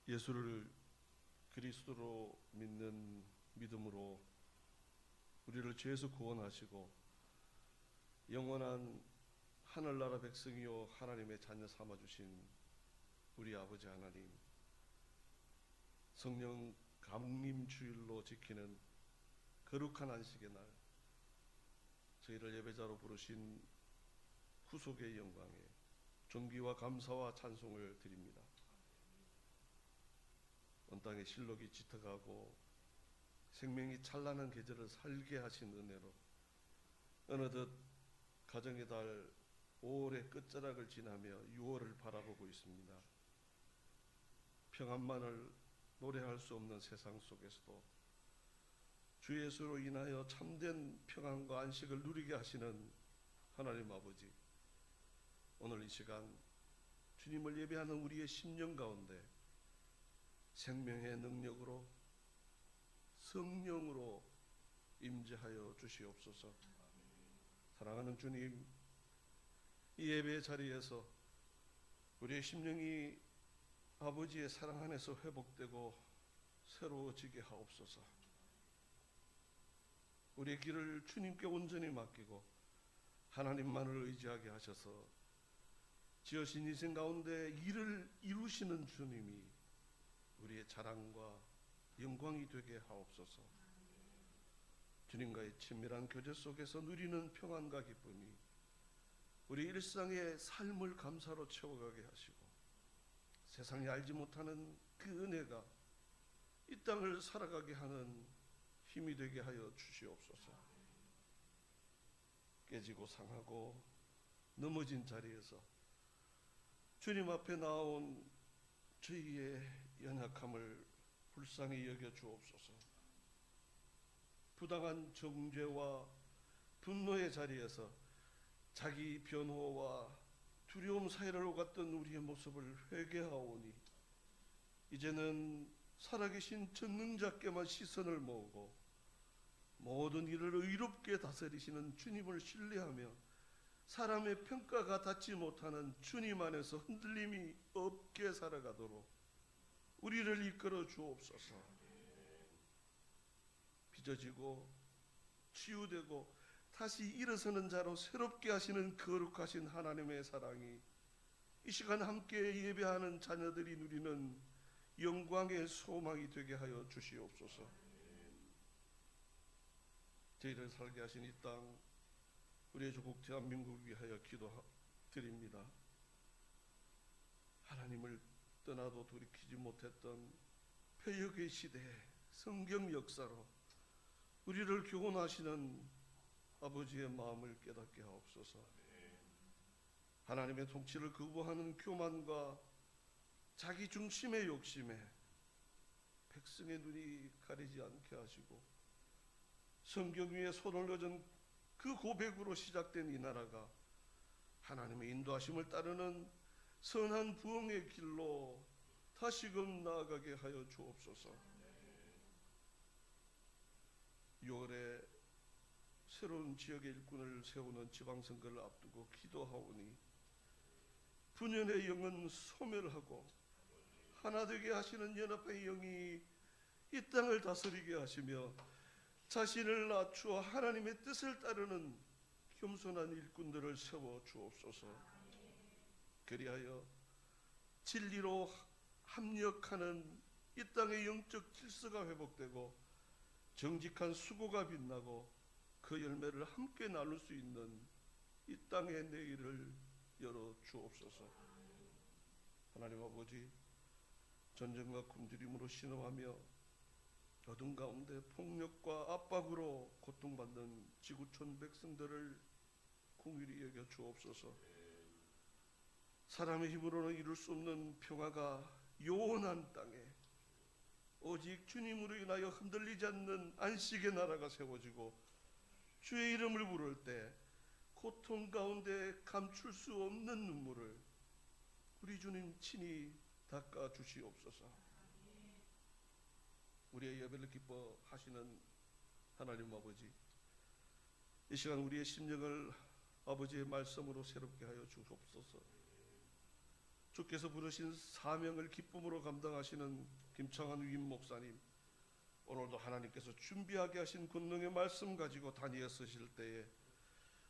예수를 그리스도로 믿는 믿음으로 우리를 죄에서 구원하시고 영원한 하늘나라 백성이요 하나님의 자녀 삼아주신 우리 아버지 하나님, 성령 감림 주일로 지키는 거룩한 안식의 날, 저희를 예배자로 부르신 구속의 영광에 존귀와 감사와 찬송을 드립니다. 온 땅에 실록이 짙어가고 생명이 찬란한 계절을 살게 하신 은혜로 어느덧 가정의 달 5월의 끝자락을 지나며 6월을 바라보고 있습니다. 평안만을 노래할 수 없는 세상 속에서도 주 예수로 인하여 참된 평안과 안식을 누리게 하시는 하나님 아버지, 오늘 이 시간 주님을 예배하는 우리의 심령 가운데 생명의 능력으로 성령으로 임재하여 주시옵소서. 사랑하는 주님, 이 예배의 자리에서 우리의 심령이 아버지의 사랑 안에서 회복되고 새로워지게 하옵소서. 우리의 길을 주님께 온전히 맡기고 하나님만을 의지하게 하셔서 지으신 인생 가운데 일을 이루시는 주님이 우리의 자랑과 영광이 되게 하옵소서. 주님과의 친밀한 교제 속에서 누리는 평안과 기쁨이 우리 일상의 삶을 감사로 채워가게 하시고 세상이 알지 못하는 그 은혜가 이 땅을 살아가게 하는 힘이 되게 하여 주시옵소서. 깨지고 상하고 넘어진 자리에서 주님 앞에 나온 저희의 연약함을 불쌍히 여겨 주옵소서. 부당한 정죄와 분노의 자리에서 자기 변호와 두려움 사이를 오갔던 우리의 모습을 회개하오니 이제는 살아계신 전능자께만 시선을 모으고 모든 일을 의롭게 다스리시는 주님을 신뢰하며 사람의 평가가 닿지 못하는 주님 안에서 흔들림이 없게 살아가도록 우리를 이끌어 주옵소서. 빚어지고 치유되고 다시 일어서는 자로 새롭게 하시는 거룩하신 하나님의 사랑이 이 시간 함께 예배하는 자녀들이 누리는 영광의 소망이 되게 하여 주시옵소서. 저희를 살게 하신 이 땅, 우리의 조국 대한민국을 위하여 기도드립니다. 하나님을 떠나도 돌이키지 못했던 패역의 시대에 성경 역사로 우리를 교훈하시는 아버지의 마음을 깨닫게 하옵소서. 하나님의 통치를 거부하는 교만과 자기 중심의 욕심에 백성의 눈이 가리지 않게 하시고 성경 위에 손을 얹은 그 고백으로 시작된 이 나라가 하나님의 인도하심을 따르는 선한 부흥의 길로 다시금 나아가게 하여 주옵소서. 6월에 새로운 지역의 일꾼을 세우는 지방선거를 앞두고 기도하오니 분연의 영은 소멸하고 하나 되게 하시는 연합의 영이 이 땅을 다스리게 하시며 자신을 낮추어 하나님의 뜻을 따르는 겸손한 일꾼들을 세워 주옵소서. 그리하여 진리로 합력하는 이 땅의 영적 질서가 회복되고 정직한 수고가 빛나고 그 열매를 함께 나눌 수 있는 이 땅의 내일을 열어 주옵소서. 하나님 아버지, 전쟁과 굶주림으로 신음하며 어둠 가운데 폭력과 압박으로 고통받는 지구촌 백성들을 긍휼히 여겨 주옵소서. 사람의 힘으로는 이룰 수 없는 평화가 요원한 땅에 오직 주님으로 인하여 흔들리지 않는 안식의 나라가 세워지고 주의 이름을 부를 때 고통 가운데 감출 수 없는 눈물을 우리 주님 친히 닦아 주시옵소서. 우리의 예배를 기뻐하시는 하나님 아버지, 이 시간 우리의 심령을 아버지의 말씀으로 새롭게 하여 주옵소서. 주께서 부르신 사명을 기쁨으로 감당하시는 김창환 위임 목사님, 오늘도 하나님께서 준비하게 하신 권능의 말씀 가지고 다니엘 쓰실 때에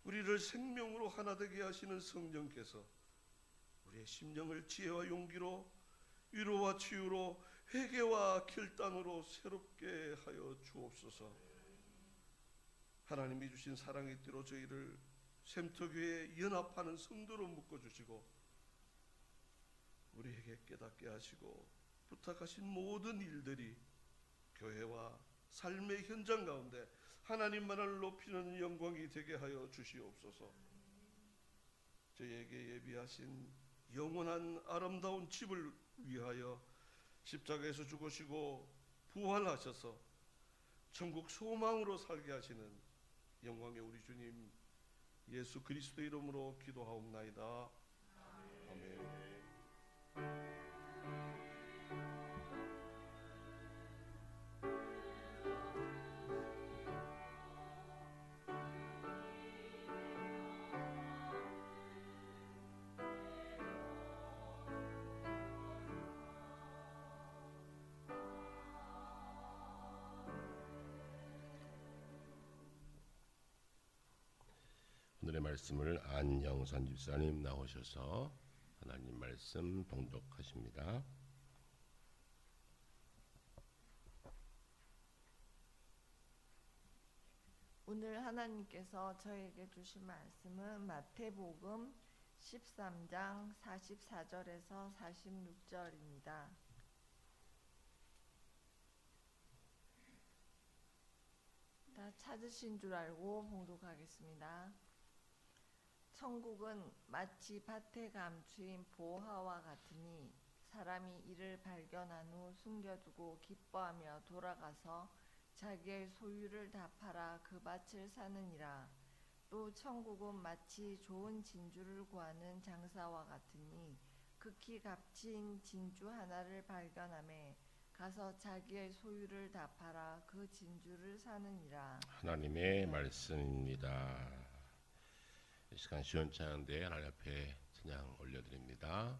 우리를 생명으로 하나 되게 하시는 성령께서 우리의 심령을 지혜와 용기로, 위로와 치유로, 회개와 결단으로 새롭게 하여 주옵소서. 하나님이 주신 사랑의 띠로 저희를 샘터교회에 연합하는 성도로 묶어주시고 우리에게 깨닫게 하시고 부탁하신 모든 일들이 교회와 삶의 현장 가운데 하나님만을 높이는 영광이 되게 하여 주시옵소서. 저희에게 예비하신 영원한 아름다운 집을 위하여 십자가에서 죽으시고 부활하셔서 천국 소망으로 살게 하시는 영광의 우리 주님 예수 그리스도 이름으로 기도하옵나이다. 아멘. 오늘의 말씀을 안영선 집사님 나오셔서 하나님 말씀 봉독하십니다. 오늘 하나님께서 저에게 주신 말씀은 마태복음 13장 44절에서 46절입니다. 다 찾으신 줄 알고 봉독하겠습니다. 천국은 마치 밭에 감추인 보화와 같으니 사람이 이를 발견한 후 숨겨두고 기뻐하며 돌아가서 자기의 소유를 다 팔아 그 밭을 사느니라. 또 천국은 마치 좋은 진주를 구하는 장사와 같으니 극히 값진 진주 하나를 발견하매 가서 자기의 소유를 다 팔아 그 진주를 사느니라. 하나님의 말씀입니다. 이 시간 시원치 않은데 하나님 앞에 찬양 올려드립니다.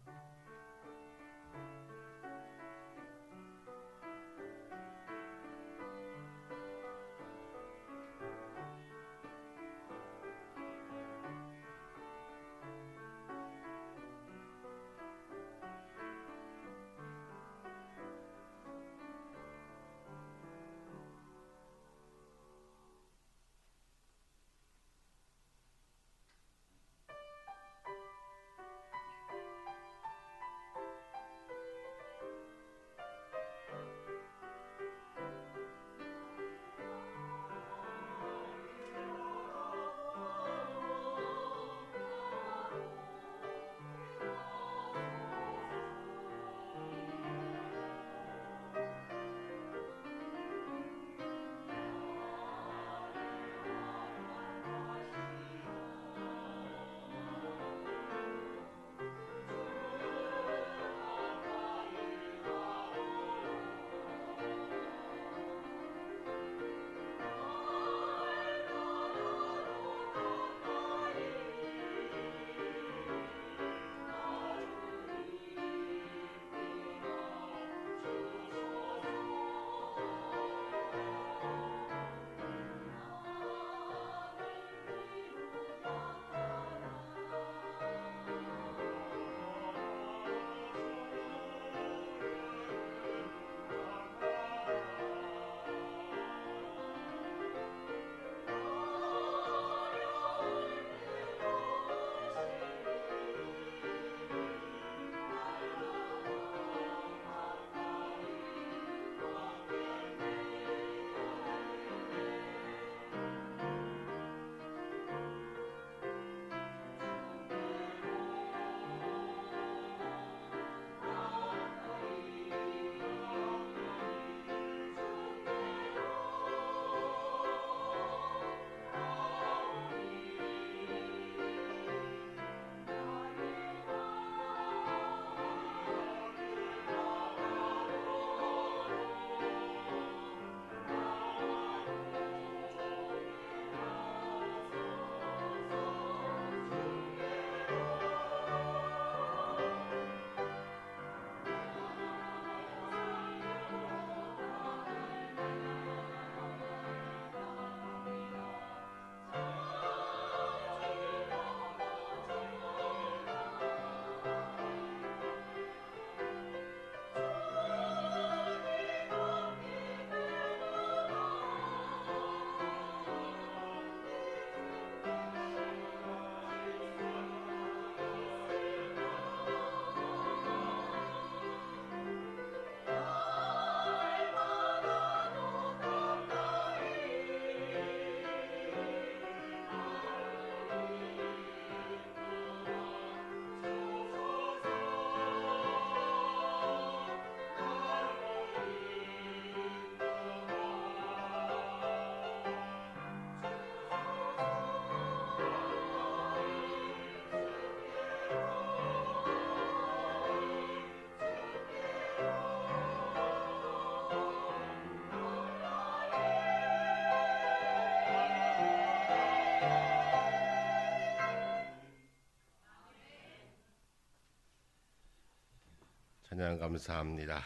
찬양 감사합니다.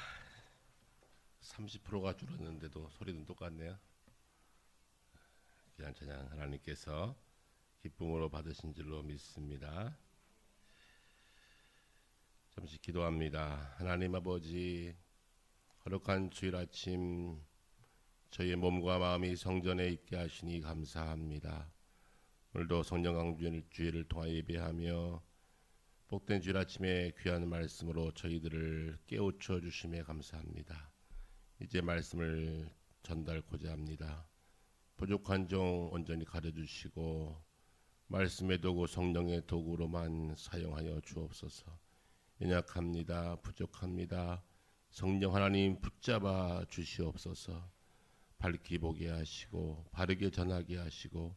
30%가 줄었는데도 소리는 똑같네요. 귀한 찬양 하나님께서 기쁨으로 받으신 줄로 믿습니다. 잠시 기도합니다. 하나님 아버지, 거룩한 주일 아침 저희의 몸과 마음이 성전에 있게 하시니 감사합니다. 오늘도 성령 강주일을 통하여 예배하며 복된 주일 아침에 귀한 말씀으로 저희들을 깨우쳐 주심에 감사합니다. 이제 말씀을 전달하고자 합니다. 부족한 종 온전히 가려주시고 말씀의 도구 성령의 도구로만 사용하여 주옵소서. 연약합니다. 부족합니다. 성령 하나님 붙잡아 주시옵소서. 밝히 보게 하시고 바르게 전하게 하시고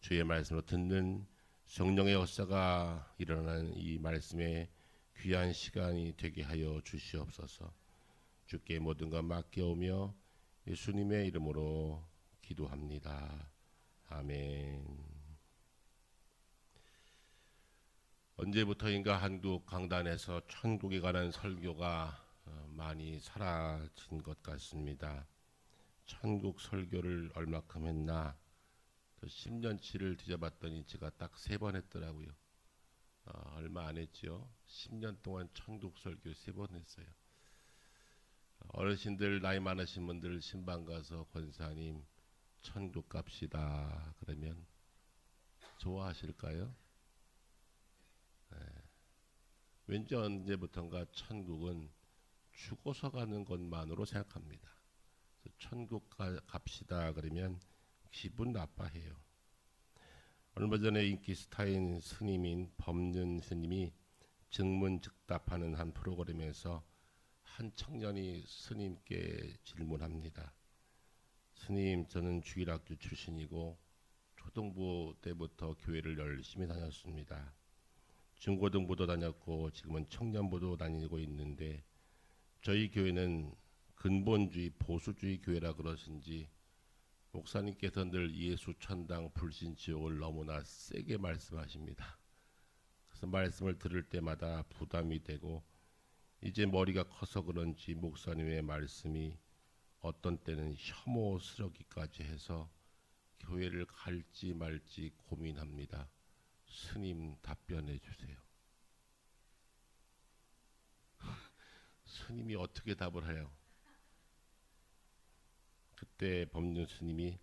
주의 말씀으로 듣는 성령의 역사가 일어나는 이 말씀에 귀한 시간이 되게 하여 주시옵소서. 주께 모든 것 맡겨오며 예수님의 이름으로 기도합니다. 아멘. 언제부터인가 한국 강단에서 천국에 관한 설교가 많이 사라진 것 같습니다. 천국 설교를 얼마큼 했나 10년치를 뒤져봤더니 제가 딱 3번 했더라고요. 얼마 안 했죠. 10년 동안 천국 설교 3번 했어요. 어르신들 나이 많으신 분들 신방 가서 권사님 천국 갑시다 그러면 좋아하실까요? 네. 왠지 언제부턴가 천국은 죽어서 가는 것만으로 생각합니다. 천국 갑시다 그러면 기분 나빠해요. 얼마 전에 인기 스타인 스님인 법륜 스님이 증문즉답하는 한 프로그램에서 한 청년이 스님께 질문합니다. 스님, 저는 주일학교 출신이고 초등부 때부터 교회를 열심히 다녔습니다. 중고등부도 다녔고 지금은 청년부도 다니고 있는데 저희 교회는 근본주의 보수주의 교회라 그러신지 목사님께서 늘 예수 천당 불신 지옥을 너무나 세게 말씀하십니다. 그래서 말씀을 들을 때마다 부담이 되고 이제 머리가 커서 그런지 목사님의 말씀이 어떤 때는 혐오스럽기까지 해서 교회를 갈지 말지 고민합니다. 스님 답변해 주세요. 스님이 어떻게 답을 해요? 그때 법륜 스님이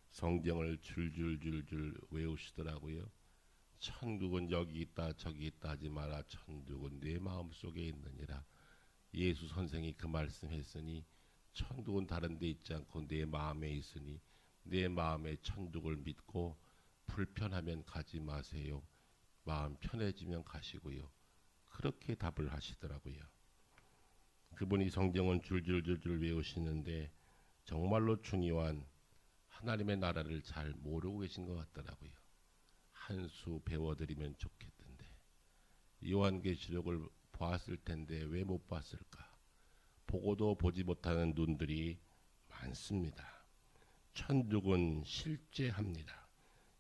성경을 줄줄줄줄 외우시더라고요. 천국은 여기 있다 저기 있다 하지 마라. 천국은 내 마음속에 있느니라. 예수 선생이 그 말씀했으니 천국은 다른 데 있지 않고 내 마음에 있으니 내 마음에 천국을 믿고 불편하면 가지 마세요. 마음 편해지면 가시고요. 그렇게 답을 하시더라고요. 그분이 성경은 줄줄줄줄 외우시는데 정말로 중요한 하나님의 나라를 잘 모르고 계신 것 같더라고요. 한 수 배워드리면 좋겠던데 요한계시록을 보았을 텐데 왜 못 봤을까? 보고도 보지 못하는 눈들이 많습니다. 천국은 실제합니다.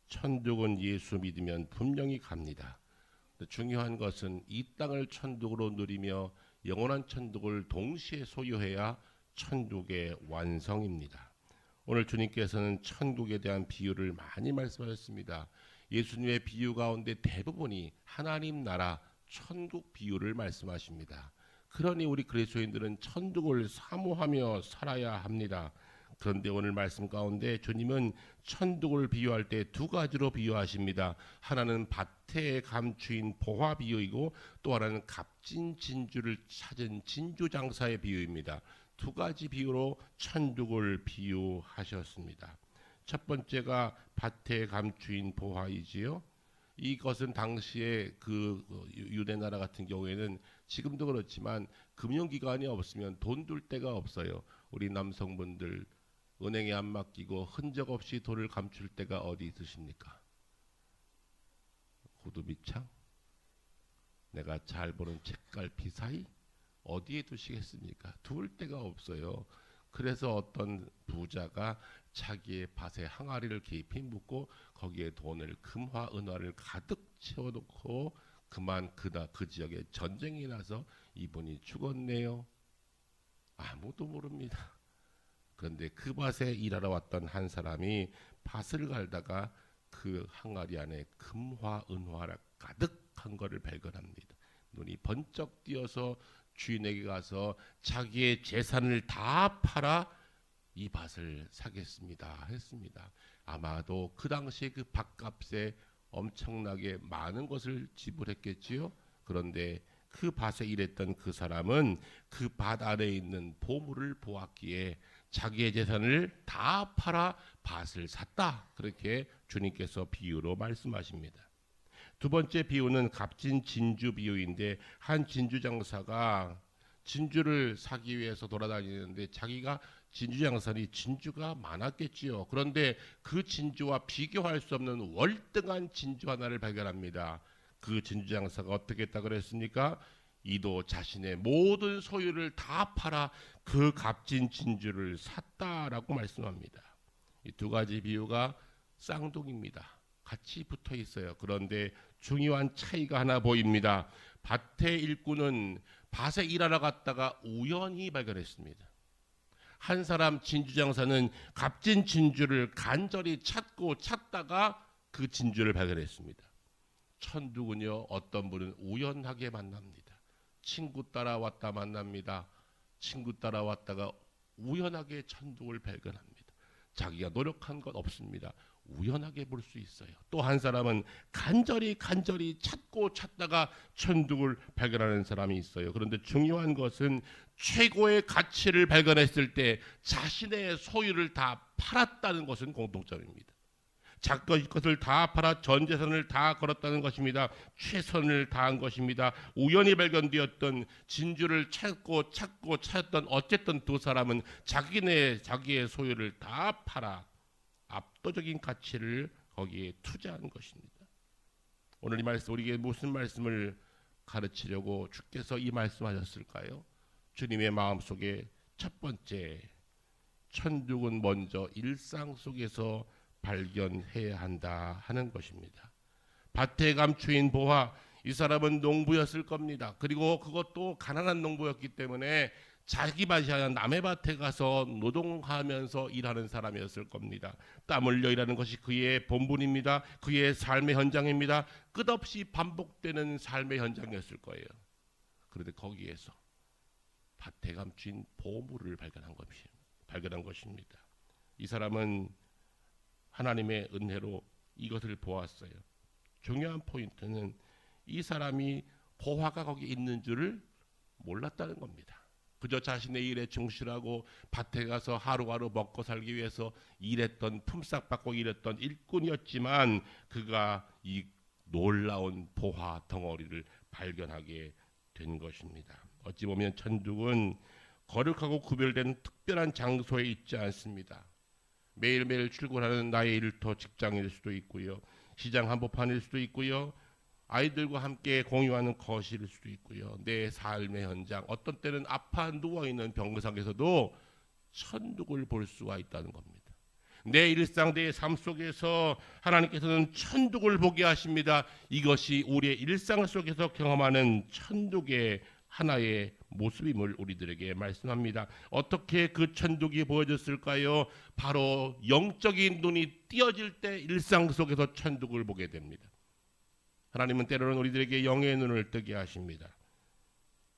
천국은 예수 믿으면 분명히 갑니다. 중요한 것은 이 땅을 천국으로 누리며 영원한 천국을 동시에 소유해야 천국의 완성입니다. 오늘 주님께서는 천국에 대한 비유를 많이 말씀하셨습니다. 예수님의 비유 가운데 대부분이 하나님 나라 천국 비유를 말씀하십니다. 그러니 우리 그리스도인들은 천국을 사모하며 살아야 합니다. 그런데 오늘 말씀 가운데 주님은 천국을 비유할 때 2가지로 비유하십니다. 하나는 밭에 감추인 보화 비유이고 또 하나는 값진 진주를 찾은 진주 장사의 비유입니다. 2가지 비유로 천국을 비유하셨습니다. 첫 번째가 밭에 감추인 보화이지요. 이것은 당시에 그 유대 나라 같은 경우에는 지금도 그렇지만 금융기관이 없으면 돈 둘 데가 없어요. 우리 남성분들 은행에 안 맡기고 흔적 없이 돈을 감출 데가 어디 있으십니까? 구두 밑창? 내가 잘 보는 책갈피 사이? 어디에 두시겠습니까? 둘 데가 없어요. 그래서 어떤 부자가 자기의 밭에 항아리를 깊이 묻고 거기에 돈을 금화 은화를 가득 채워놓고 그만 그 지역에 전쟁이 나서 이분이 죽었네요. 아무도 모릅니다. 그런데 그 밭에 일하러 왔던 한 사람이 밭을 갈다가 그 항아리 안에 금화 은화가 가득한 것을 발견합니다. 눈이 번쩍 띄어서 주인에게 가서 자기의 재산을 다 팔아 이 밭을 사겠습니다 했습니다. 아마도 그 당시에 그 밭값에 엄청나게 많은 것을 지불했겠지요. 그런데 그 밭에 일했던 그 사람은 그 밭 아래에 있는 보물을 보았기에 자기의 재산을 다 팔아 밭을 샀다. 그렇게 주님께서 비유로 말씀하십니다. 두 번째 비유는 값진 진주 비유인데, 한 진주 장사가 진주를 사기 위해서 돌아다니는데 자기가 진주 장사니 진주가 많았겠지요. 그런데 그 진주와 비교할 수 없는 월등한 진주 하나를 발견합니다. 그 진주 장사가 어떻게 했다 그랬습니까? 이도 자신의 모든 소유를 다 팔아 그 값진 진주를 샀다라고 말씀합니다. 이 두 가지 비유가 쌍둥이입니다. 같이 붙어 있어요. 그런데 중요한 차이가 하나 보입니다. 밭의 일꾼은 밭에 일하러 갔다가 우연히 발견했습니다. 한 사람 진주장사는 값진 진주를 간절히 찾다가 그 진주를 발견했습니다. 천둑은요, 어떤 분은 우연하게 만납니다. 친구 따라왔다 만납니다. 친구 따라왔다가 우연하게 천둑을 발견합니다. 자기가 노력한 것 없습니다. 우연하게 볼 수 있어요. 또 한 사람은 간절히 찾다가 천둑을 발견하는 사람이 있어요. 그런데 중요한 것은 최고의 가치를 발견했을 때 자신의 소유를 다 팔았다는 것은 공통점입니다. 자기 것을 다 팔아 전 재산을 다 걸었다는 것입니다. 최선을 다한 것입니다. 우연히 발견되었던 진주를 찾았던 어쨌든 두 사람은 자기의 소유를 다 팔아 압도적인 가치를 거기에 투자한 것입니다. 오늘 이 말씀 우리에게 무슨 말씀을 가르치려고 주께서 이 말씀하셨을까요? 주님의 마음속에 첫 번째, 천국은 먼저 일상 속에서 발견해야 한다 하는 것입니다. 밭에 감추인 보화, 이 사람은 농부였을 겁니다. 그리고 그것도 가난한 농부였기 때문에 자기 밭이 아니라 남의 밭에 가서 노동하면서 일하는 사람이었을 겁니다. 땀 흘려 일하는 것이 그의 본분입니다. 그의 삶의 현장입니다. 끝없이 반복되는 삶의 현장이었을 거예요. 그런데 거기에서 밭에 감춘 보물을 발견한 것입니다. 이 사람은 하나님의 은혜로 이것을 보았어요. 중요한 포인트는 이 사람이 보화가 거기 있는 줄을 몰랐다는 겁니다. 그저 자신의 일에 충실하고 밭에 가서 하루하루 먹고 살기 위해서 품삯 받고 일했던 일꾼이었지만 그가 이 놀라운 보화 덩어리를 발견하게 된 것입니다. 어찌 보면 천국은 거룩하고 구별된 특별한 장소에 있지 않습니다. 매일매일 출근하는 나의 일터 직장일 수도 있고요. 시장 한복판일 수도 있고요. 아이들과 함께 공유하는 거실일 수도 있고요. 내 삶의 현장, 어떤 때는 아파 누워있는 병상에서도 천국을 볼 수가 있다는 겁니다. 내 일상, 내 삶 속에서 하나님께서는 천국을 보게 하십니다. 이것이 우리의 일상 속에서 경험하는 천국의 하나의 모습임을 우리들에게 말씀합니다. 어떻게 그 천국이 보여졌을까요? 바로 영적인 눈이 띄어질 때 일상 속에서 천국을 보게 됩니다. 하나님은 때로는 우리들에게 영의 눈을 뜨게 하십니다.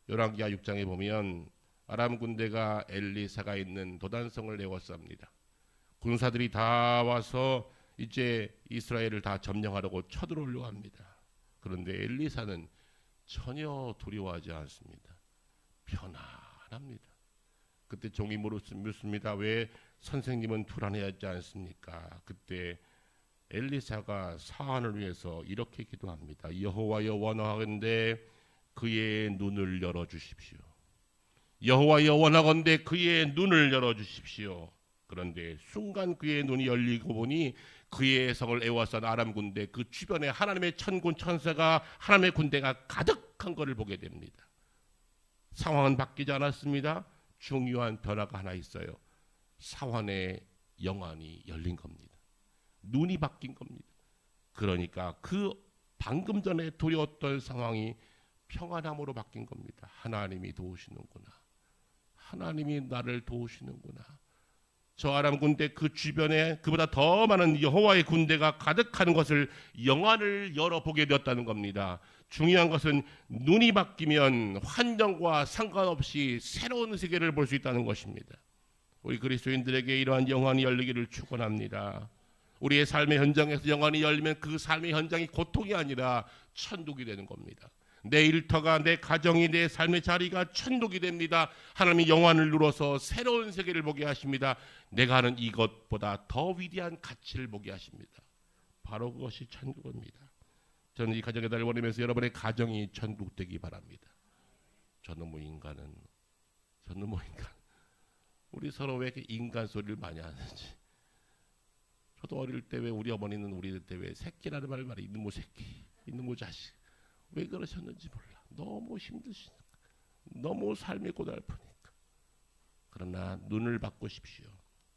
열왕기하 6장에 보면 아람 군대가 엘리사가 있는 도단성을 내웠습니다. 군사들이 다 와서 이제 이스라엘을 다 점령하려고 쳐들어오려고 합니다. 그런데 엘리사는 전혀 두려워하지 않습니다. 편안합니다. 그때 종이 묻습니다. 왜 선생님은 불안해하지 않습니까? 그때 엘리사가 사안을 위해서 이렇게 기도합니다. 여호와여, 원하건대 그의 눈을 열어주십시오. 여호와여, 원하건대 그의 눈을 열어주십시오. 그런데 순간 그의 눈이 열리고 보니 그의 성을 애워싼 아람 군대, 그 주변에 하나님의 천군 천사가, 하나님의 군대가 가득한 것을 보게 됩니다. 상황은 바뀌지 않았습니다. 중요한 변화가 하나 있어요. 사환의 영안이 열린 겁니다. 눈이 바뀐 겁니다. 그러니까 그 방금 전에 두려웠던 상황이 평안함으로 바뀐 겁니다. 하나님이 도우시는구나. 하나님이 나를 도우시는구나. 저 아람 군대 그 주변에 그보다 더 많은 여호와의 군대가 가득하는 것을 영안을 열어보게 되었다는 겁니다. 중요한 것은 눈이 바뀌면 환경과 상관없이 새로운 세계를 볼 수 있다는 것입니다. 우리 그리스도인들에게 이러한 영안이 열리기를 축원합니다. 우리의 삶의 현장에서 영안이 열리면 그 삶의 현장이 고통이 아니라 천국이 되는 겁니다. 내 일터가, 내 가정이, 내 삶의 자리가 천국이 됩니다. 하나님이 영안을 눌러서 새로운 세계를 보게 하십니다. 내가 하는 이것보다 더 위대한 가치를 보게 하십니다. 바로 그것이 천국입니다. 저는 이 가정의 달을 보내면서 여러분의 가정이 천국 되기 바랍니다. 저놈의 인간 우리 서로 왜 이렇게 인간 소리를 많이 하는지. 저도 어릴 때 왜 우리 어머니는 우리 때 왜 새끼라는 말을 말해. 이놈의 새끼, 이놈의 자식. 왜 그러셨는지 몰라. 너무 힘드시니까. 너무 삶이 고달프니까. 그러나 눈을 바꾸십시오.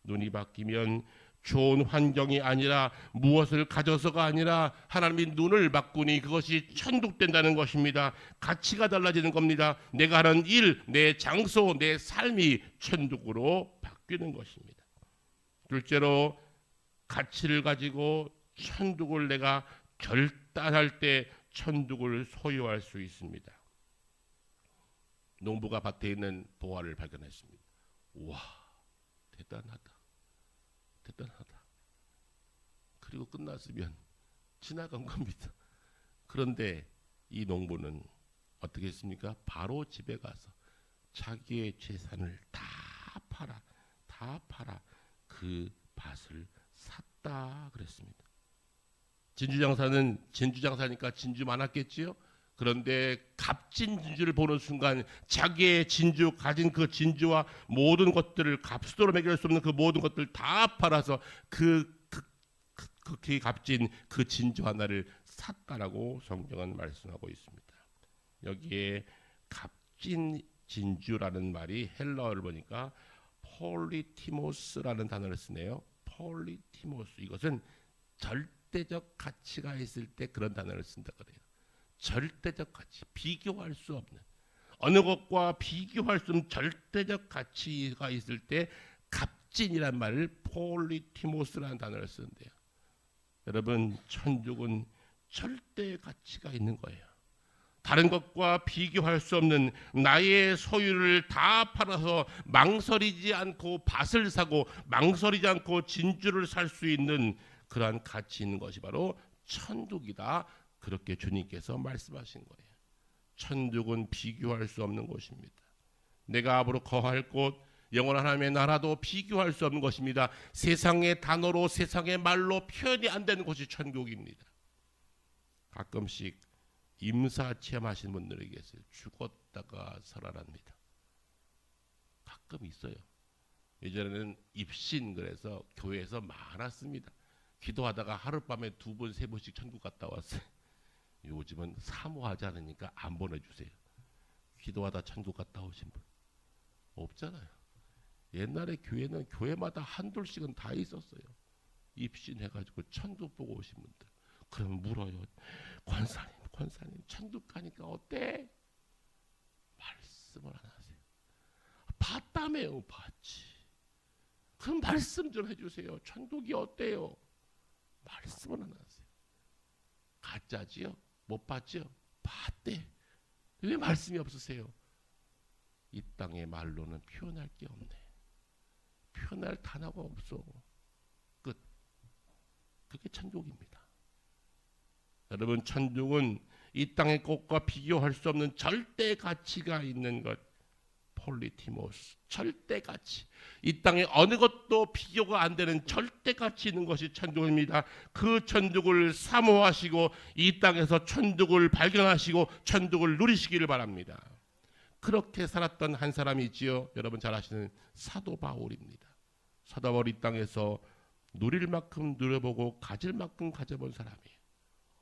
눈이 바뀌면 좋은 환경이 아니라 무엇을 가져서가 아니라 하나님이 눈을 바꾸니 그것이 천국 된다는 것입니다. 가치가 달라지는 겁니다. 내가 하는 일, 내 장소, 내 삶이 천국으로 바뀌는 것입니다. 둘째로 가치를 가지고 천국을 내가 결단할 때 천국을 소유할 수 있습니다. 농부가 밭에 있는 보화를 발견했습니다. 와, 대단하다. 그리고 끝났으면 지나간 겁니다. 그런데 이 농부는 어떻게 했습니까? 바로 집에 가서 자기의 재산을 다 팔아 그 밭을 샀다 그랬습니다. 진주장사는 진주장사니까 진주 많았겠지요. 그런데 값진 진주를 보는 순간 자기의 진주, 가진 그 진주와 모든 것들을 값으로 매길 수 없는 그 모든 것들 다 팔아서 극히 값진 그 진주 하나를 샀다라고 성경은 말씀하고 있습니다. 여기에 값진 진주라는 말이 헬라어를 보니까 폴리티모스라는 단어를 쓰네요. 폴리티모스, 이것은 절대적 가치가 있을 때 그런 단어를 쓴다 그래요. 절대적 가치, 비교할 수 없는, 어느 것과 비교할 수 없는 절대적 가치가 있을 때 값진이란 말을 폴리티모스라는 단어를 쓰는데요. 여러분, 천국은 절대 가치가 있는 거예요. 다른 것과 비교할 수 없는 나의 소유를 다 팔아서 망설이지 않고 밭을 사고 망설이지 않고 진주를 살 수 있는 그러한 가치 있는 것이 바로 천국이다. 그렇게 주님께서 말씀하신 거예요. 천국은 비교할 수 없는 곳입니다. 내가 앞으로 거할 곳, 영원한 하나님의 나라도 비교할 수 없는 것입니다. 세상의 단어로, 세상의 말로 표현이 안 되는 곳이 천국입니다. 가끔씩 임사 체험하시는 분들이 계세요. 죽었다가 살아납니다. 가끔 있어요. 예전에는 입신 그래서 교회에서 많았습니다. 기도하다가 하룻밤에 2번, 3번씩 천국 갔다 왔어요. 요즘은 사모하지 않으니까 안 보내주세요. 기도하다 천국 갔다 오신 분 없잖아요. 옛날에 교회는 교회마다 한둘씩은 다 있었어요. 입신해가지고 천국 보고 오신 분들. 그러면 물어요. 권사님 천국 가니까 어때? 말씀을 안 하세요. 봤다며요. 봤지. 그럼 말씀 좀 해주세요. 천국이 어때요? 말씀을 안 하세요. 가짜지요? 못 봤죠? 봤대. 왜 말씀이 없으세요? 이 땅의 말로는 표현할 게 없네. 표현할 단어가 없어. 끝. 그게 천국입니다. 여러분, 천국은 이 땅의 것과 비교할 수 없는 절대 가치가 있는 것. 폴리티모스, 절대 가치. 이 땅의 어느 것도 비교가 안 되는 절대 가치 있는 것이 천국입니다. 그 천국을 사모하시고 이 땅에서 천국을 발견하시고 천국을 누리시기를 바랍니다. 그렇게 살았던 한 사람이 있지요. 여러분 잘 아시는 사도 바울입니다. 사도 바울 이 땅에서 누릴 만큼 누려보고 가질 만큼 가져본 사람이에요.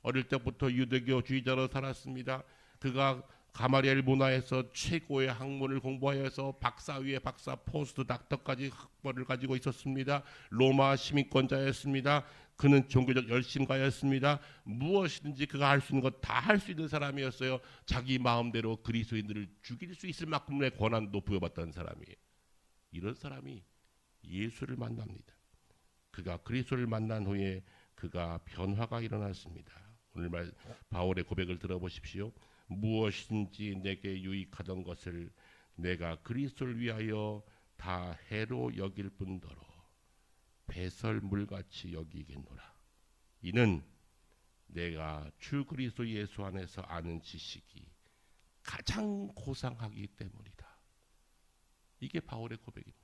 어릴 때부터 유대교주의자로 살았습니다. 그가 가마리엘 문화에서 최고의 학문을 공부하여서 박사 위에 박사, 포스트 닥터까지 학벌을 가지고 있었습니다. 로마 시민권자였습니다. 그는 종교적 열심가였습니다. 무엇이든지 그가 할 수 있는 것 다 할 수 있는 사람이었어요. 자기 마음대로 그리스도인들을 죽일 수 있을 만큼의 권한도 부여받던 사람이에요. 이런 사람이 예수를 만납니다. 그가 그리스도를 만난 후에 그가 변화가 일어났습니다. 오늘 바울의 고백을 들어보십시오. 무엇인지 내게 유익하던 것을 내가 그리스도를 위하여 다 해로 여길 뿐더러 배설물같이 여기겠노라. 이는 내가 주 그리스도 예수 안에서 아는 지식이 가장 고상하기 때문이다. 이게 바울의 고백입니다.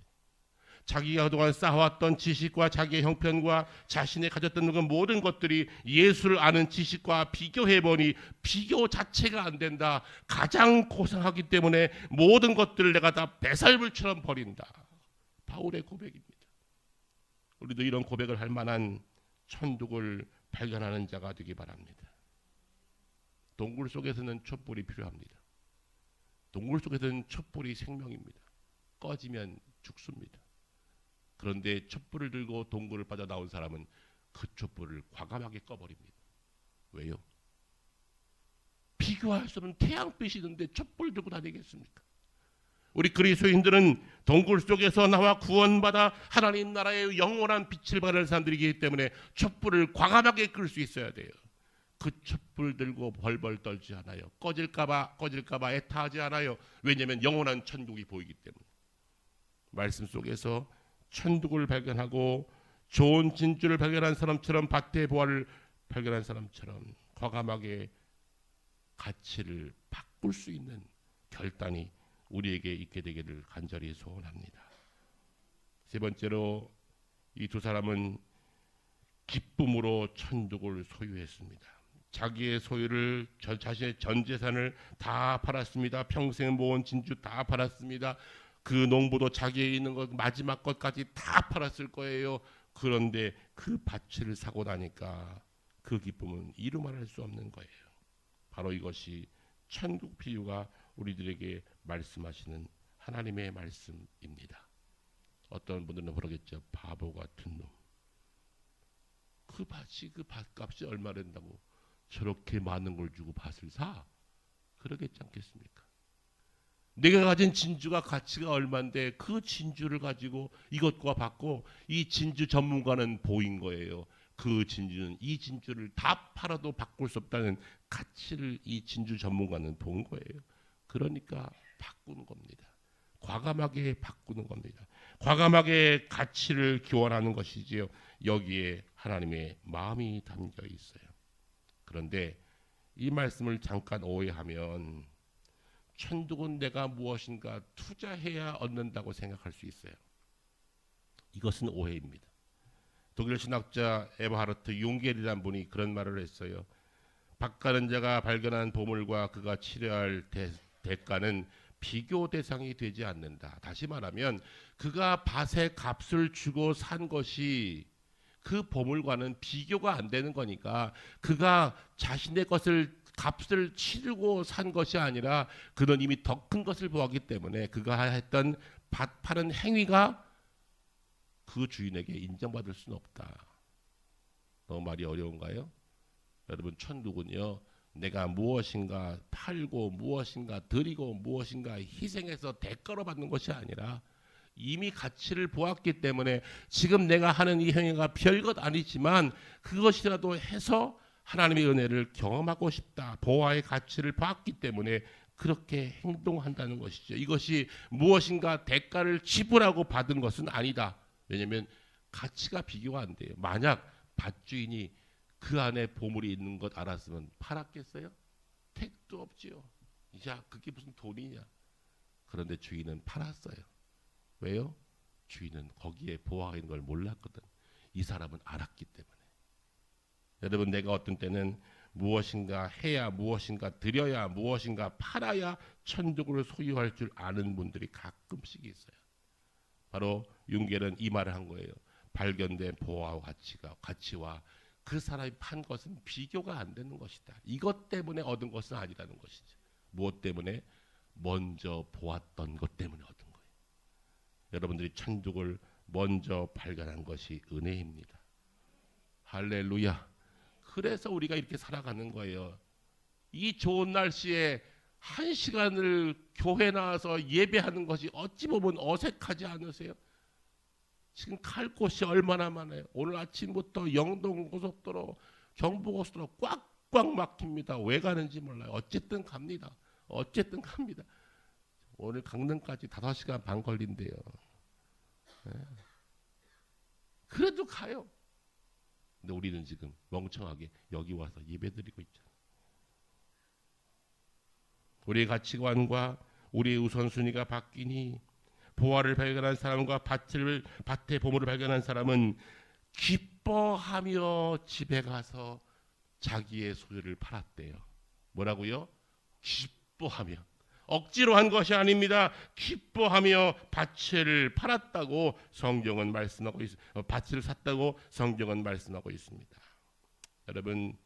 자기가 그동안 쌓아왔던 지식과 자기의 형편과 자신이 가졌던 그 모든 것들이 예수를 아는 지식과 비교해보니 비교 자체가 안 된다. 가장 고상하기 때문에 모든 것들을 내가 다 배설물처럼 버린다. 바울의 고백입니다. 우리도 이런 고백을 할 만한 천국을 발견하는 자가 되기 바랍니다. 동굴 속에서는 촛불이 필요합니다. 동굴 속에서는 촛불이 생명입니다. 꺼지면 죽습니다. 그런데 촛불을 들고 동굴을 빠져나온 사람은 그 촛불을 과감하게 꺼버립니다. 왜요? 비교할 수 없는 태양빛이 있는데 촛불 들고 다니겠습니까? 우리 그리스도인들은 동굴 속에서 나와 구원받아 하나님 나라의 영원한 빛을 받을 사람들이기 때문에 촛불을 과감하게 끌 수 있어야 돼요. 그 촛불 들고 벌벌 떨지 않아요. 꺼질까봐 애타하지 않아요. 왜냐하면 영원한 천국이 보이기 때문에. 말씀 속에서 천국을 발견하고 좋은 진주를 발견한 사람처럼 밭의 보화를 발견한 사람처럼 과감하게 가치를 바꿀 수 있는 결단이 우리에게 있게 되기를 간절히 소원합니다. 세 번째로 이 두 사람은 기쁨으로 천국을 소유했습니다. 자기의 소유를 자신의 전 재산을 다 팔았습니다. 평생 모은 진주 다 팔았습니다. 그 농부도 자기의 있는 것 마지막 것까지 다 팔았을 거예요. 그런데 그 밭을 사고 나니까 그 기쁨은 이루 말할 수 없는 거예요. 바로 이것이 천국 비유가 우리들에게 말씀하시는 하나님의 말씀입니다. 어떤 분들은 그러겠죠. 바보 같은 놈. 그 밭값이 얼마 된다고 저렇게 많은 걸 주고 밭을 사? 그러겠지 않겠습니까? 내가 가진 진주가 가치가 얼마인데 그 진주를 가지고 이것과 받고 이 진주 전문가는 보인 거예요. 그 진주는 이 진주를 다 팔아도 바꿀 수 없다는 가치를 이 진주 전문가는 본 거예요. 그러니까 바꾸는 겁니다. 과감하게 바꾸는 겁니다. 과감하게 가치를 교환하는 것이지요. 여기에 하나님의 마음이 담겨 있어요. 그런데 이 말씀을 잠깐 오해하면 천국은 내가 무엇인가 투자해야 얻는다고 생각할 수 있어요. 이것은 오해입니다. 독일 신학자 에버하르트 융겔이라는 분이 그런 말을 했어요. 밭가는 자가 발견한 보물과 그가 치러야 할 대가는 비교 대상이 되지 않는다. 다시 말하면 그가 밭의 값을 주고 산 것이 그 보물과는 비교가 안 되는 거니까 그가 자신의 것을 값을 치르고 산 것이 아니라 그는 이미 더 큰 것을 보았기 때문에 그가 했던 밭 파는 행위가 그 주인에게 인정받을 수는 없다. 너무 말이 어려운가요? 여러분, 천국은요, 내가 무엇인가 팔고 무엇인가 드리고 무엇인가 희생해서 대가로 받는 것이 아니라 이미 가치를 보았기 때문에 지금 내가 하는 이 행위가 별것 아니지만 그것이라도 해서 하나님의 은혜를 경험하고 싶다. 보화의 가치를 봤기 때문에 그렇게 행동한다는 것이죠. 이것이 무엇인가 대가를 지불하고 받은 것은 아니다. 왜냐하면 가치가 비교가 안 돼요. 만약 밭주인이 그 안에 보물이 있는 것 알았으면 팔았겠어요? 택도 없지요. 야, 그게 무슨 돈이냐. 그런데 주인은 팔았어요. 왜요? 주인은 거기에 보화가 있는 걸 몰랐거든. 이 사람은 알았기 때문에. 여러분, 내가 어떤 때는 무엇인가 해야, 무엇인가 드려야, 무엇인가 팔아야 천국을 소유할 줄 아는 분들이 가끔씩 있어요. 바로 융겔은 이 말을 한 거예요. 발견된 보화와 가치와 그 사람이 판 것은 비교가 안 되는 것이다. 이것 때문에 얻은 것은 아니라는 것이죠. 무엇 때문에? 먼저 보았던 것 때문에 얻은 거예요. 여러분들이 천국을 먼저 발견한 것이 은혜입니다. 할렐루야. 그래서 우리가 이렇게 살아가는 거예요. 이 좋은 날씨에 1시간을 교회 나와서 예배하는 것이 어찌 보면 어색하지 않으세요? 지금 갈 곳이 얼마나 많아요. 오늘 아침부터 영동고속도로, 경부고속도로 꽉꽉 막힙니다. 왜 가는지 몰라요. 어쨌든 갑니다. 어쨌든 갑니다. 오늘 강릉까지 5시간 반 걸린대요. 네. 그래도 가요. 근데 우리는 지금 멍청하게 여기 와서 예배드리고 있잖아요. 우리의 가치관과 우리의 우선순위가 바뀌니 보화를 발견한 사람과 밭의 보물을 발견한 사람은 기뻐하며 집에 가서 자기의 소유를 팔았대요. 뭐라고요? 기뻐하며. 억지로 한 것이 아닙니다. 기뻐하며 밭을 팔았다고 성경은 말씀하고 있습니다. 밭을 샀다고 성경은 말씀하고 있습니다. 여러분,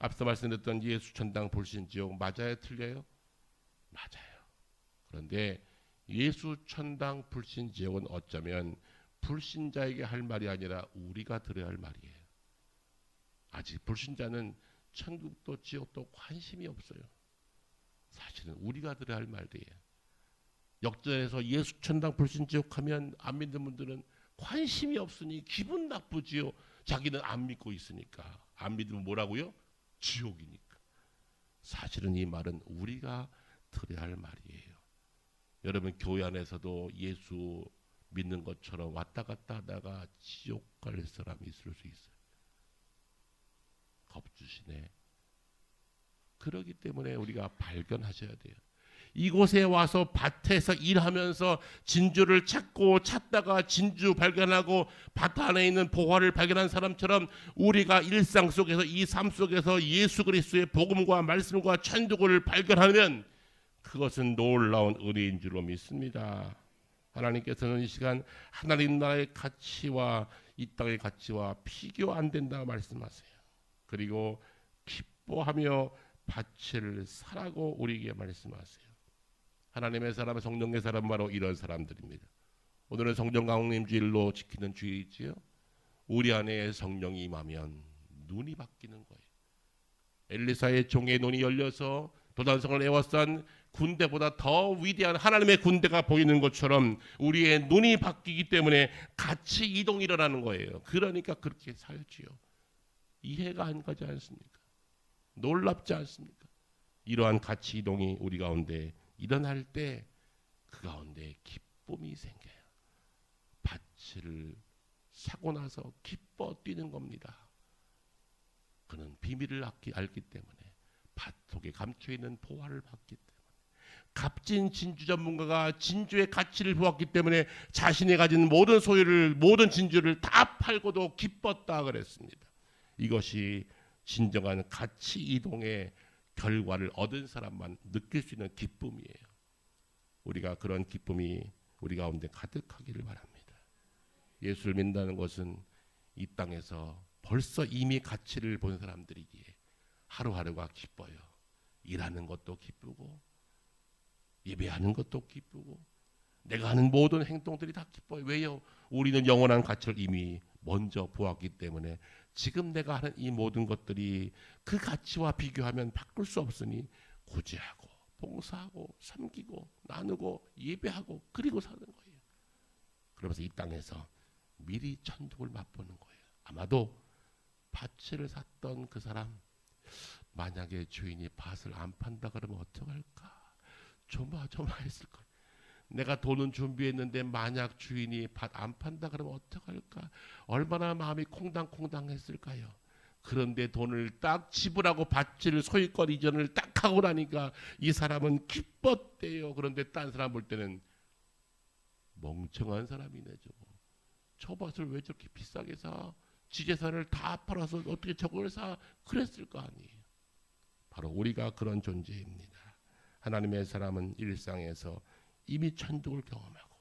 앞서 말씀드렸던 예수 천당 불신지옥 맞아요? 틀려요? 맞아요. 그런데 예수 천당 불신지옥은 어쩌면 불신자에게 할 말이 아니라 우리가 들어야 할 말이에요. 아직 불신자는 천국도 지옥도 관심이 없어요. 사실은 우리가 들어야 할 말이에요. 역전에서 예수 천당 불신지옥 하면 안 믿는 분들은 관심이 없으니 기분 나쁘지요. 자기는 안 믿고 있으니까. 안 믿으면 뭐라고요? 지옥이니까. 사실은 이 말은 우리가 들어야 할 말이에요. 여러분, 교회 안에서도 예수 믿는 것처럼 왔다 갔다 하다가 지옥 갈 사람이 있을 수 있어요. 겁주시네. 그렇기 때문에 우리가 발견하셔야 돼요. 이곳에 와서 밭에서 일하면서 진주를 찾다가 진주 발견하고 밭 안에 있는 보화를 발견한 사람처럼 우리가 일상 속에서, 이 삶 속에서 예수 그리스도의 복음과 말씀과 천국을 발견하면 그것은 놀라운 은혜인 줄로 믿습니다. 하나님께서는 이 시간 하나님 나라의 가치와 이 땅의 가치와 비교 안 된다고 말씀하세요. 그리고 기뻐하며 밭을 사라고 우리에게 말씀하세요. 하나님의 사람, 성령의 사람, 바로 이런 사람들입니다. 오늘은 성령 강림 주일로 지키는 주일이지요. 우리 안에 성령이 임하면 눈이 바뀌는 거예요. 엘리사의 종의 눈이 열려서 도단성을 에워싼 군대보다 더 위대한 하나님의 군대가 보이는 것처럼 우리의 눈이 바뀌기 때문에 가치 이동이 일어나는 거예요. 그러니까 그렇게 살지요. 이해가 안 가지 않습니까? 놀랍지 않습니까? 이러한 가치 이동이 우리 가운데 일어날 때 그 가운데 기쁨이 생겨요. 밭을 사고 나서 기뻐 뛰는 겁니다. 그는 비밀을 알기 때문에, 밭 속에 감춰있는 보화를 봤기 때문에, 값진 진주 전문가가 진주의 가치를 보았기 때문에 자신이 가진 모든 소유를, 모든 진주를 다 팔고도 기뻤다 그랬습니다. 이것이 진정한 가치 이동의 결과를 얻은 사람만 느낄 수 있는 기쁨이에요. 우리가 그런 기쁨이 우리 가운데 가득하기를 바랍니다. 예수를 믿는다는 것은 이 땅에서 벌써 이미 가치를 본 사람들이기에 하루하루가 기뻐요. 일하는 것도 기쁘고 예배하는 것도 기쁘고 내가 하는 모든 행동들이 다 기뻐요. 왜요? 우리는 영원한 가치를 이미 먼저 보았기 때문에 지금 내가 하는 이 모든 것들이 그 가치와 비교하면 바꿀 수 없으니 구제하고 봉사하고 섬기고 나누고 예배하고 그리고 사는 거예요. 그러면서 이 땅에서 미리 천국을 맛보는 거예요. 아마도 밭을 샀던 그 사람, 만약에 주인이 밭을 안 판다 그러면 어떡할까? 조마조마했을 거예요. 내가 돈은 준비했는데 만약 주인이 밭 안 판다 그러면 어떡할까? 얼마나 마음이 콩당콩당했을까요? 그런데 돈을 딱 지불하고 밭을 소유권 이전을 딱 하고 나니까 이 사람은 기뻤대요. 그런데 딴 사람 볼 때는 멍청한 사람이네. 저 밭을 왜 저렇게 비싸게 사? 지 재산을 다 팔아서 어떻게 저걸 사? 그랬을 거 아니에요. 바로 우리가 그런 존재입니다. 하나님의 사람은 일상에서 이미 천국을 경험하고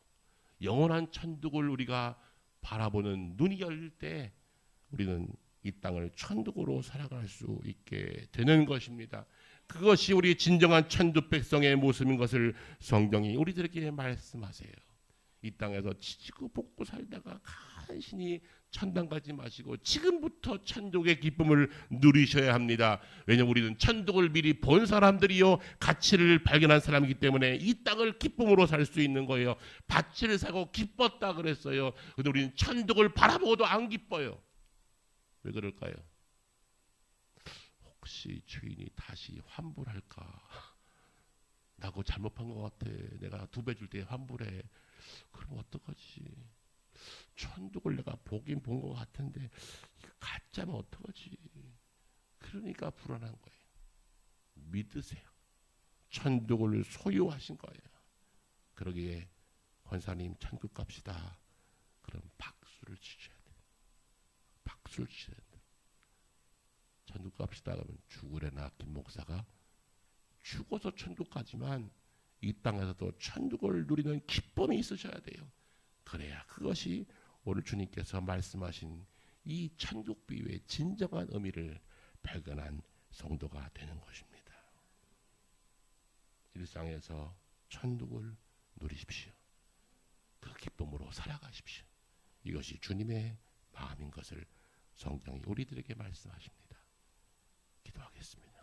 영원한 천국을 우리가 바라보는 눈이 열릴 때 우리는 이 땅을 천국으로 살아갈 수 있게 되는 것입니다. 그것이 우리 진정한 천주 백성의 모습인 것을 성경이 우리들에게 말씀하세요. 이 땅에서 지지고 볶고 살다가 간신히 천당 가지 마시고 지금부터 천국의 기쁨을 누리셔야 합니다. 왜냐하면 우리는 천국을 미리 본 사람들이요 가치를 발견한 사람이기 때문에 이 땅을 기쁨으로 살 수 있는 거예요. 밭을 사고 기뻤다 그랬어요. 근데 우리는 천국을 바라보고도 안 기뻐요. 왜 그럴까요? 혹시 주인이 다시 환불할까? 나 그거 잘못한 것 같아. 내가 2배 줄 때 환불해. 그럼 어떡하지? 천국을 내가 보긴 본 것 같은데 가짜면 어떡하지? 그러니까 불안한 거예요. 믿으세요. 천국을 소유하신 거예요. 그러기에 권사님 천국 갑시다. 그럼 박수를 치셔야 돼요. 박수를 치셔야 돼요. 천국 갑시다 그러면 죽으래나 김 목사가 죽어서 천국 가지만 이 땅에서도 천국을 누리는 기쁨이 있으셔야 돼요. 그래야 그것이 오늘 주님께서 말씀하신 이 천국 비유의 진정한 의미를 발견한 성도가 되는 것입니다. 일상에서 천국을 누리십시오. 그 기쁨으로 살아가십시오. 이것이 주님의 마음인 것을 성경이 우리들에게 말씀하십니다. 기도하겠습니다.